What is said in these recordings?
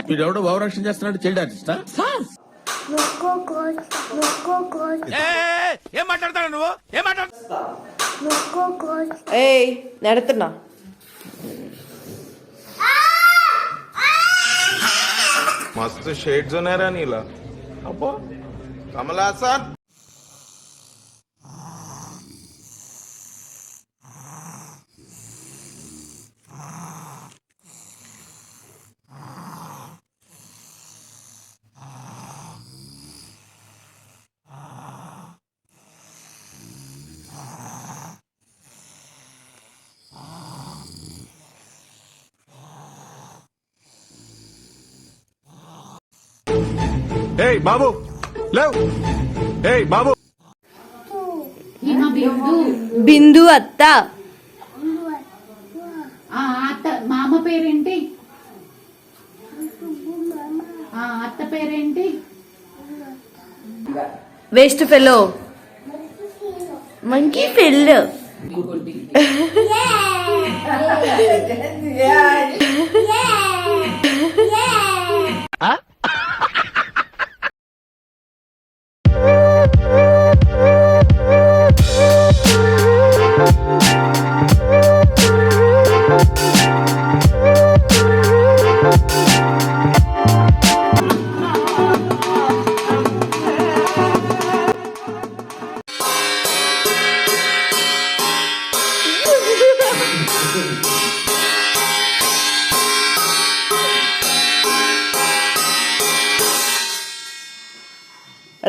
వీడెవడో ఓవరాక్షన్ చేస్తున్నాడు, చైల్డ్ ఆర్టిస్టా? ఏం మాట్లాడతాడు నువ్వు? ఏం మాట్లాడుతున్నా? నడుతున్నా मस्त शेड जो नाही राणीला अप्पो कमला असा బాబు లేవ్ బాబు బిందు అత్త అత్త మామ పేరేంటి? అత్త పేరేంటి? వేస్ట్ ఫెలో మంకీ ఫెల్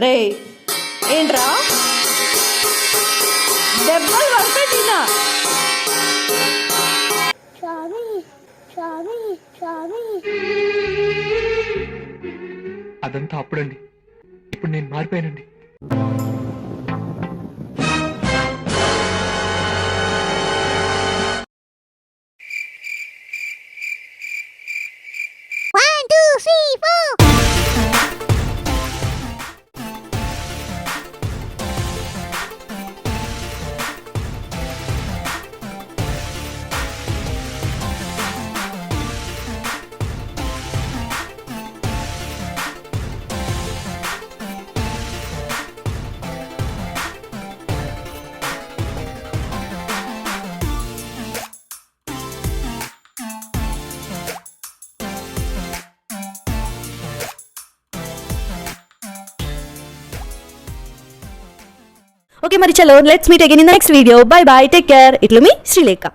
రే ఏంట్రా దెబ్బలు పడతా అదంతా అప్పుడండి, ఇప్పుడు నేను మారిపోయానండి. ఓకే మరి చలో let's meet again in the next video. By by, take care. ఇట్లు మీ శ్రీలేఖ.